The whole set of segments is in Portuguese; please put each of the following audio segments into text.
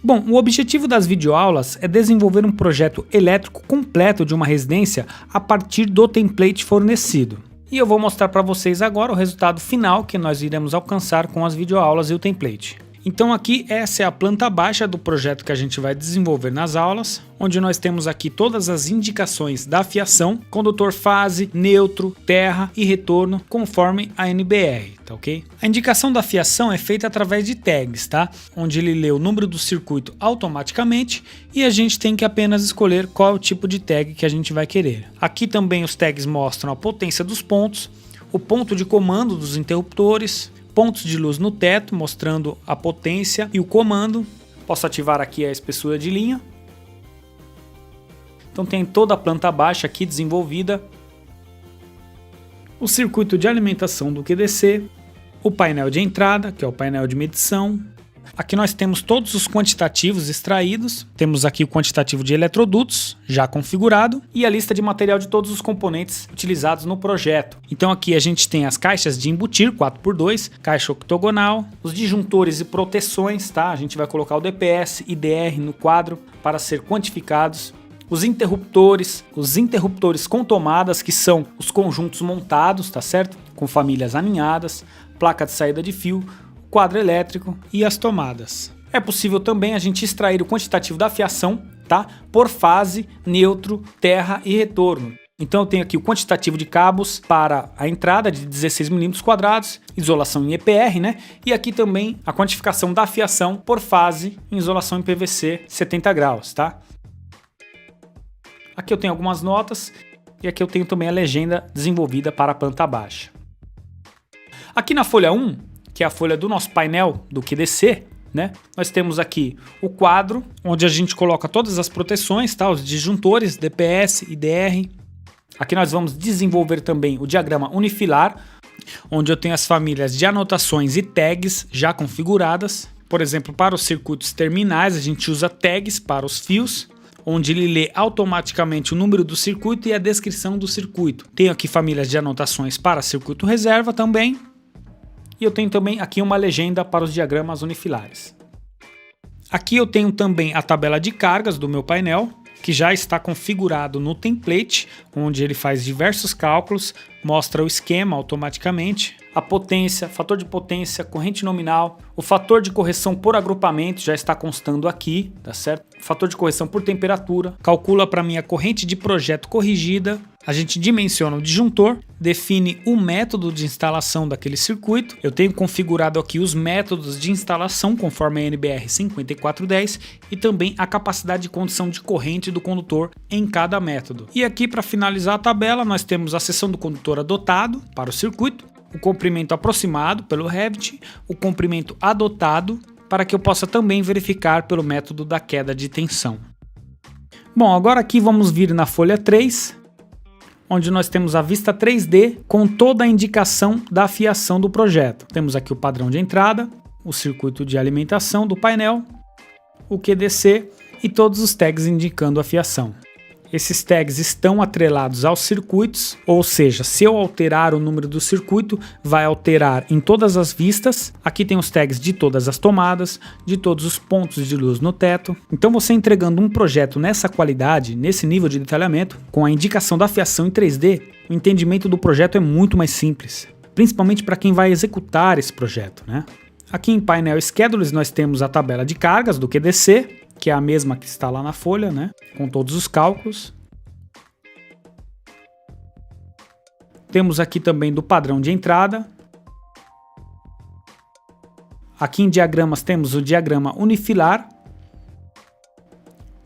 Bom, o objetivo das videoaulas é desenvolver um projeto elétrico completo de uma residência a partir do template fornecido. E eu vou mostrar para vocês agora o resultado final que nós iremos alcançar com as videoaulas e o template. Então aqui essa é a planta baixa do projeto que a gente vai desenvolver nas aulas, onde nós temos aqui todas as indicações da fiação, condutor fase, neutro, terra e retorno, conforme a NBR, tá ok? A indicação da fiação é feita através de tags, tá? Onde ele lê o número do circuito automaticamente e a gente tem que apenas escolher qual é o tipo de tag que a gente vai querer. Aqui também os tags mostram a potência dos pontos, o ponto de comando dos interruptores, pontos de luz no teto, mostrando a potência e o comando. Posso ativar aqui a espessura de linha. Então tem toda a planta baixa aqui desenvolvida. O circuito de alimentação do QDC. O painel de entrada, que é o painel de medição. Aqui nós temos todos os quantitativos extraídos, temos aqui o quantitativo de eletrodutos já configurado e a lista de material de todos os componentes utilizados no projeto. Então aqui a gente tem as caixas de embutir 4x2, caixa octogonal, os disjuntores e proteções, tá? A gente vai colocar o DPS e DR no quadro para ser quantificados. Os interruptores com tomadas, que são os conjuntos montados, tá certo? Com famílias alinhadas, placa de saída de fio, quadro elétrico e as tomadas. É possível também a gente extrair o quantitativo da fiação, tá? Por fase, neutro, terra e retorno. Então eu tenho aqui o quantitativo de cabos para a entrada de 16 mm², isolação em EPR, né? E aqui também a quantificação da fiação por fase em isolação em PVC 70 graus, tá? Aqui eu tenho algumas notas e aqui eu tenho também a legenda desenvolvida para a planta baixa. Aqui na folha 1, que é a folha do nosso painel do QDC, né? Nós temos aqui o quadro, onde a gente coloca todas as proteções, tá? Os disjuntores, DPS e DR. Aqui nós vamos desenvolver também o diagrama unifilar, onde eu tenho as famílias de anotações e tags já configuradas. Por exemplo, para os circuitos terminais, a gente usa tags para os fios, onde ele lê automaticamente o número do circuito e a descrição do circuito. Tenho aqui famílias de anotações para circuito reserva também. E eu tenho também aqui uma legenda para os diagramas unifilares. Aqui eu tenho também a tabela de cargas do meu painel, que já está configurado no template, onde ele faz diversos cálculos, mostra o esquema automaticamente, a potência, fator de potência, corrente nominal, o fator de correção por agrupamento já está constando aqui, tá certo? Fator de correção por temperatura, calcula para mim a corrente de projeto corrigida, a gente dimensiona o disjuntor, define o método de instalação daquele circuito. Eu tenho configurado aqui os métodos de instalação conforme a NBR 5410 e também a capacidade de condução de corrente do condutor em cada método. E aqui, para finalizar a tabela, nós temos a seção do condutor adotado para o circuito, o comprimento aproximado pelo Revit, o comprimento adotado para que eu possa também verificar pelo método da queda de tensão. Bom, agora aqui vamos vir na folha 3, onde nós temos a vista 3D com toda a indicação da fiação do projeto. Temos aqui o padrão de entrada, o circuito de alimentação do painel, o QDC e todos os tags indicando a fiação. Esses tags estão atrelados aos circuitos, ou seja, se eu alterar o número do circuito, vai alterar em todas as vistas. Aqui tem os tags de todas as tomadas, de todos os pontos de luz no teto. Então você entregando um projeto nessa qualidade, nesse nível de detalhamento, com a indicação da fiação em 3D, o entendimento do projeto é muito mais simples, principalmente para quem vai executar esse projeto, né? Aqui em painel Schedules nós temos a tabela de cargas do QDC, que é a mesma que está lá na folha, né? Com todos os cálculos. Temos aqui também do padrão de entrada. Aqui em diagramas temos o diagrama unifilar,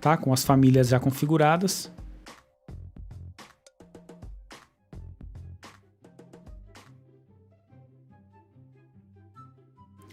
tá? Com as famílias já configuradas.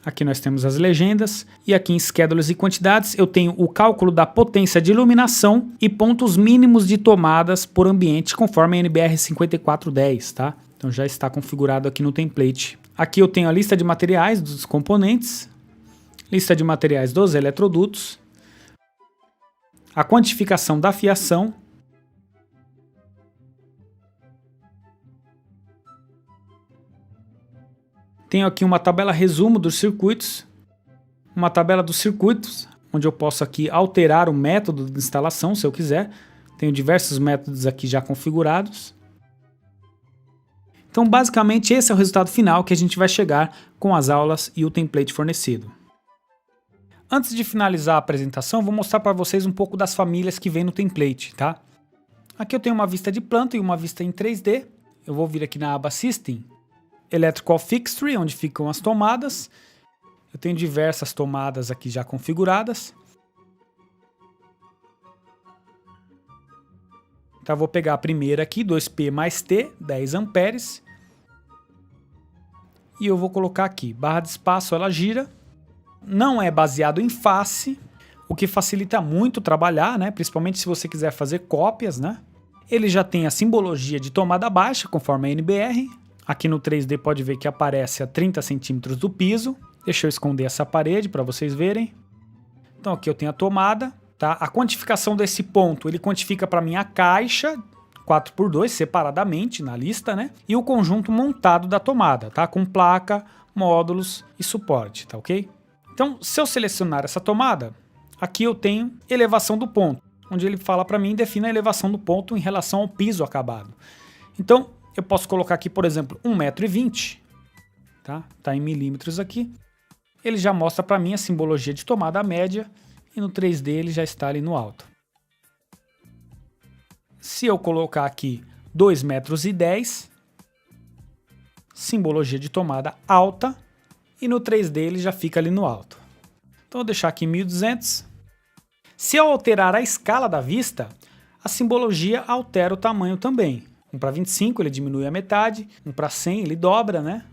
Aqui nós temos as legendas e aqui em schedules e quantidades eu tenho o cálculo da potência de iluminação e pontos mínimos de tomadas por ambiente conforme a NBR 5410, tá? Então já está configurado aqui no template. Aqui eu tenho a lista de materiais dos componentes, lista de materiais dos eletrodutos, a quantificação da fiação, tenho aqui uma tabela resumo dos circuitos, uma tabela dos circuitos, onde eu posso aqui alterar o método de instalação, se eu quiser. Tenho diversos métodos aqui já configurados. Então, basicamente, esse é o resultado final que a gente vai chegar com as aulas e o template fornecido. Antes de finalizar a apresentação, vou mostrar para vocês um pouco das famílias que vem no template, tá? Aqui eu tenho uma vista de planta e uma vista em 3D. Eu vou vir aqui na aba System, Electrical Fixture, onde ficam as tomadas. Eu tenho diversas tomadas aqui já configuradas. Então eu vou pegar a primeira aqui, 2P mais T, 10 amperes. E eu vou colocar aqui, barra de espaço, ela gira. Não é baseado em face, o que facilita muito trabalhar, né? Principalmente se você quiser fazer cópias, né? Ele já tem a simbologia de tomada baixa, conforme a NBR. Aqui no 3D pode ver que aparece a 30 centímetros do piso. Deixa eu esconder essa parede para vocês verem. Então aqui eu tenho a tomada, tá? A quantificação desse ponto, ele quantifica para mim a caixa 4x2 separadamente na lista, né? E o conjunto montado da tomada, tá? Com placa, módulos e suporte, tá ok? Então, se eu selecionar essa tomada, aqui eu tenho elevação do ponto, onde ele fala para mim, defina a elevação do ponto em relação ao piso acabado. Então, eu posso colocar aqui, por exemplo, 1,20 m, tá? Tá em milímetros aqui. Ele já mostra para mim a simbologia de tomada média e no 3D ele já está ali no alto. Se eu colocar aqui 2,10 m, simbologia de tomada alta, e no 3D ele já fica ali no alto. Então eu vou deixar aqui 1200. Se eu alterar a escala da vista, a simbologia altera o tamanho também. 1 para 25 ele diminui a metade, 1 para 100 ele dobra, né?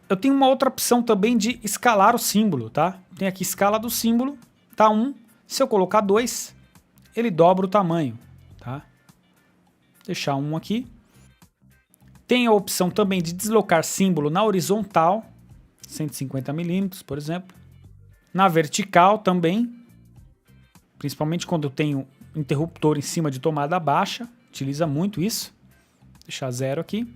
Eu tenho uma outra opção também de escalar o símbolo, tá? Tem aqui escala do símbolo, tá 1. Se eu colocar 2, ele dobra o tamanho, tá? Deixar 1 aqui. Tem a opção também de deslocar símbolo na horizontal, 150 milímetros, por exemplo. Na vertical também, principalmente quando eu tenho interruptor em cima de tomada baixa, utiliza muito isso. Deixar 0 aqui.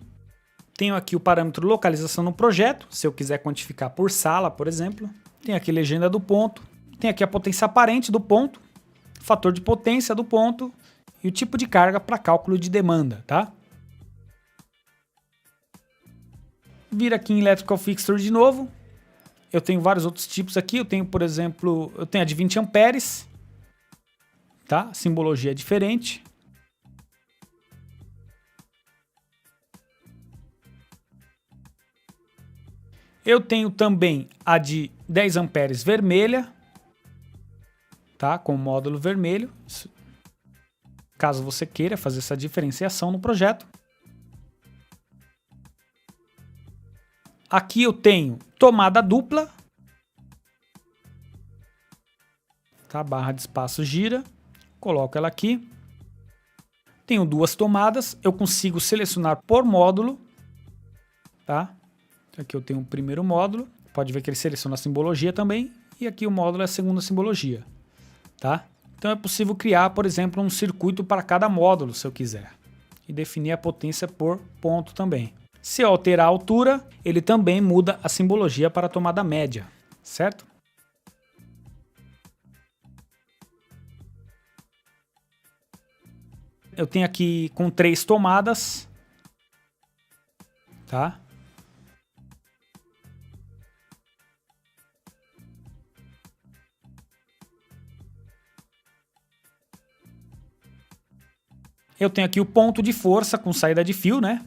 Tenho aqui o parâmetro localização no projeto, se eu quiser quantificar por sala, por exemplo. Tem aqui legenda do ponto. Tem aqui a potência aparente do ponto, fator de potência do ponto e o tipo de carga para cálculo de demanda, tá? Vir aqui em Electrical Fixture de novo. Eu tenho vários outros tipos aqui. Eu tenho, por exemplo, eu tenho a de 20 amperes. Tá? Simbologia é diferente. Eu tenho também a de 10 amperes vermelha. Tá? Com módulo vermelho. Caso você queira fazer essa diferenciação no projeto. Aqui eu tenho tomada dupla, tá? Barra de espaço gira, coloco ela aqui. Tenho duas tomadas, eu consigo selecionar por módulo, tá? Aqui eu tenho o primeiro módulo, pode ver que ele seleciona a simbologia também, e aqui o módulo é a segunda simbologia, tá? Então é possível criar, por exemplo, um circuito para cada módulo, se eu quiser, e definir a potência por ponto também. Se eu alterar a altura, ele também muda a simbologia para a tomada média, certo? Eu tenho aqui com 3 tomadas, tá? Eu tenho aqui o ponto de força com saída de fio, né?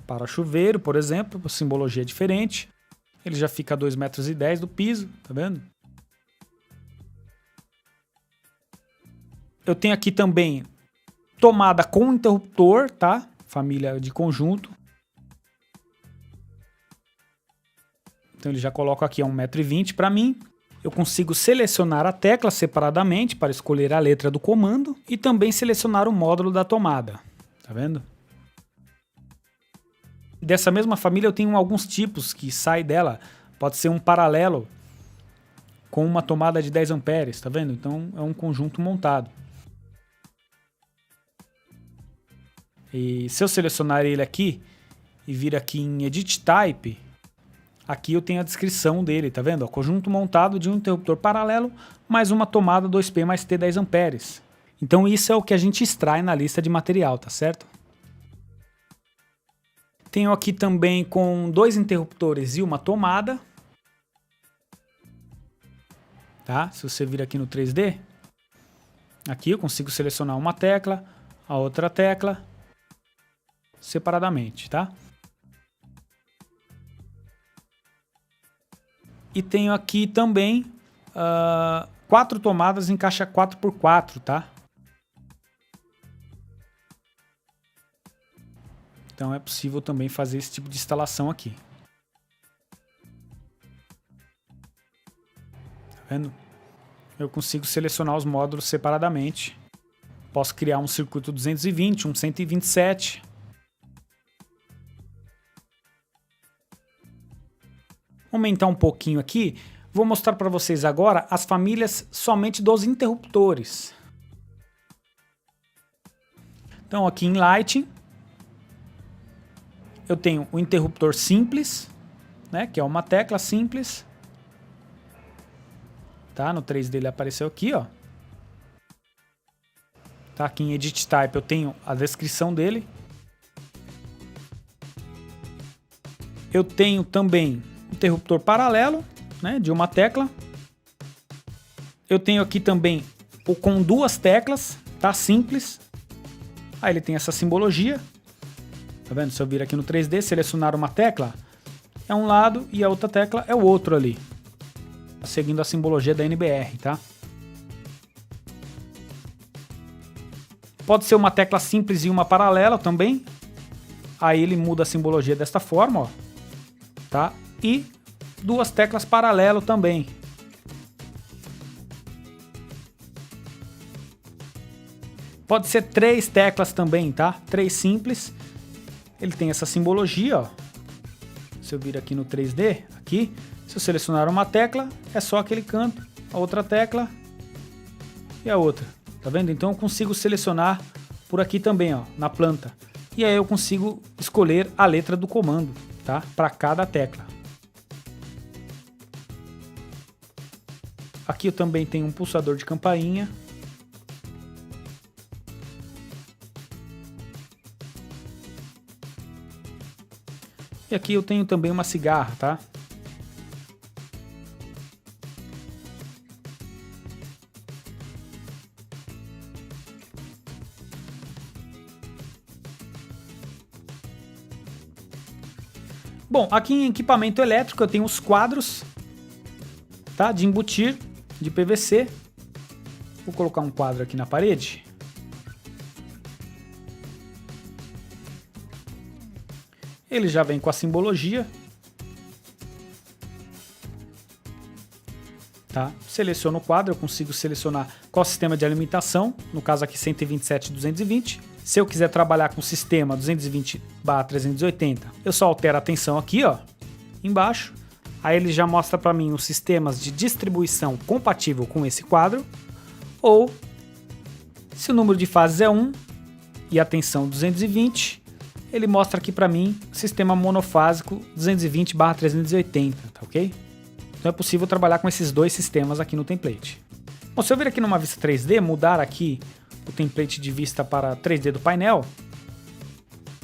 Para chuveiro, por exemplo, simbologia diferente. Ele já fica a 2,10 m do piso, tá vendo? Eu tenho aqui também tomada com interruptor, tá? Família de conjunto. Então ele já coloca aqui a 1,20 m para mim. Eu consigo selecionar a tecla separadamente para escolher a letra do comando e também selecionar o módulo da tomada, tá vendo? Dessa mesma família eu tenho alguns tipos que saem dela. Pode ser um paralelo com uma tomada de 10 amperes, tá vendo? Então é um conjunto montado. E se eu selecionar ele aqui e vir aqui em Edit Type, aqui eu tenho a descrição dele, tá vendo? Ó, conjunto montado de um interruptor paralelo mais uma tomada 2P mais T 10 amperes. Então isso é o que a gente extrai na lista de material, tá certo? Tenho aqui também com 2 interruptores e uma tomada. Tá? Se você vir aqui no 3D, aqui eu consigo selecionar uma tecla, a outra tecla, separadamente, tá? E tenho aqui também 4 tomadas em caixa 4x4, tá? Então é possível também fazer esse tipo de instalação aqui. Tá vendo? Eu consigo selecionar os módulos separadamente. Posso criar um circuito 220, um 127. Vou aumentar um pouquinho aqui. Vou mostrar para vocês agora as famílias somente dos interruptores. Então aqui em Lighting, eu tenho o interruptor simples, né, que é uma tecla simples. Tá, no 3D ele apareceu aqui, ó. Tá, aqui em Edit Type eu tenho a descrição dele. Eu tenho também interruptor paralelo, né, de uma tecla. Eu tenho aqui também o com 2 teclas, tá, simples. Aí ele tem essa simbologia. Tá vendo? Se eu vir aqui no 3D, selecionar uma tecla, é um lado e a outra tecla é o outro ali. Seguindo a simbologia da NBR, tá? Pode ser uma tecla simples e uma paralela também. Aí ele muda a simbologia desta forma, ó. Tá? E 2 teclas paralelo também. Pode ser 3 teclas também, tá? 3 simples. Ele tem essa simbologia, ó. Se eu vir aqui no 3D, aqui, se eu selecionar uma tecla, é só aquele canto, a outra tecla e a outra. Tá vendo? Então eu consigo selecionar por aqui também, ó, na planta. E aí eu consigo escolher a letra do comando, tá? Para cada tecla. Aqui eu também tenho um pulsador de campainha. E aqui eu tenho também uma cigarra, tá? Bom, aqui em equipamento elétrico eu tenho os quadros, tá, de embutir, de PVC. Vou colocar um quadro aqui na parede. Ele já vem com a simbologia. Tá? Seleciono o quadro, eu consigo selecionar qual sistema de alimentação, no caso aqui 127/220. Se eu quiser trabalhar com o sistema 220/380, eu só altero a tensão aqui, ó, embaixo. Aí ele já mostra para mim os sistemas de distribuição compatível com esse quadro. Ou, se o número de fases é 1 e a tensão 220, ele mostra aqui para mim sistema monofásico 220/380, tá ok? Então é possível trabalhar com esses 2 sistemas aqui no template. Bom, se eu vir aqui numa vista 3D, mudar aqui o template de vista para 3D do painel,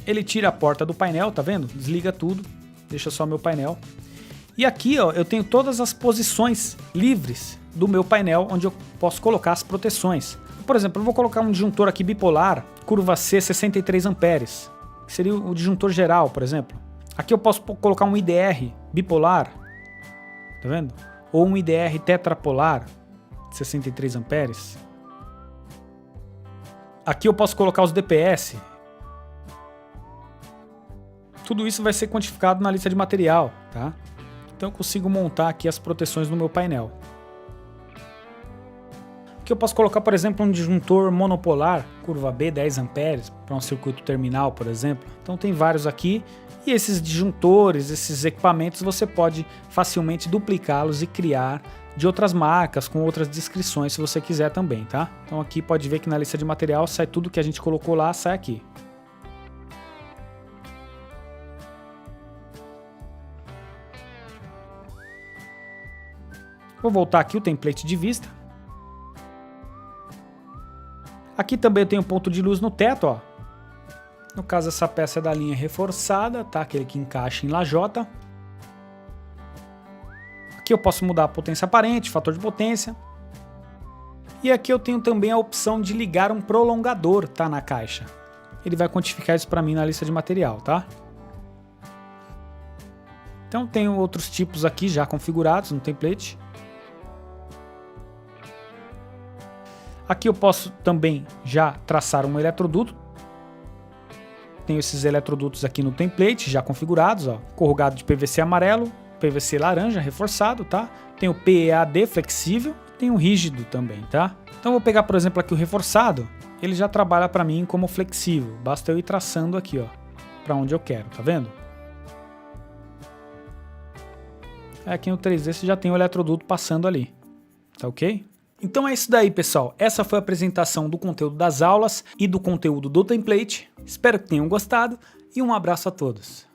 ele tira a porta do painel, tá vendo? Desliga tudo, deixa só meu painel. E aqui, ó, eu tenho todas as posições livres do meu painel, onde eu posso colocar as proteções. Por exemplo, eu vou colocar um disjuntor aqui bipolar, curva C 63 amperes, que seria o disjuntor geral, por exemplo. Aqui eu posso colocar um IDR bipolar, tá vendo? Ou um IDR tetrapolar, 63 amperes. Aqui eu posso colocar os DPS. Tudo isso vai ser quantificado na lista de material, tá? Então eu consigo montar aqui as proteções no meu painel. Aqui eu posso colocar, por exemplo, um disjuntor monopolar, curva B 10 amperes, para um circuito terminal, por exemplo. Então tem vários aqui. E esses disjuntores, esses equipamentos, você pode facilmente duplicá-los e criar de outras marcas, com outras descrições, se você quiser também, tá? Então aqui pode ver que na lista de material sai tudo que a gente colocou lá, sai aqui. Vou voltar aqui o template de vista. Aqui também eu tenho um ponto de luz no teto, ó. No caso, essa peça é da linha reforçada, tá? Aquele que encaixa em lajota. Aqui eu posso mudar a potência aparente, fator de potência. E aqui eu tenho também a opção de ligar um prolongador, tá? Na caixa. Ele vai quantificar isso para mim na lista de material, tá? Então tenho outros tipos aqui já configurados no template. Aqui eu posso também já traçar um eletroduto. Tenho esses eletrodutos aqui no template já configurados, ó. Corrugado de PVC amarelo, PVC laranja reforçado, tá? Tem o PEAD flexível, tem o rígido também, tá? Então vou pegar, por exemplo, aqui o reforçado, ele já trabalha para mim como flexível, basta eu ir traçando aqui, ó, para onde eu quero, tá vendo? Aqui no 3D você já tem o eletroduto passando ali, tá ok? Então é isso daí, pessoal. Essa foi a apresentação do conteúdo das aulas e do conteúdo do template. Espero que tenham gostado e um abraço a todos.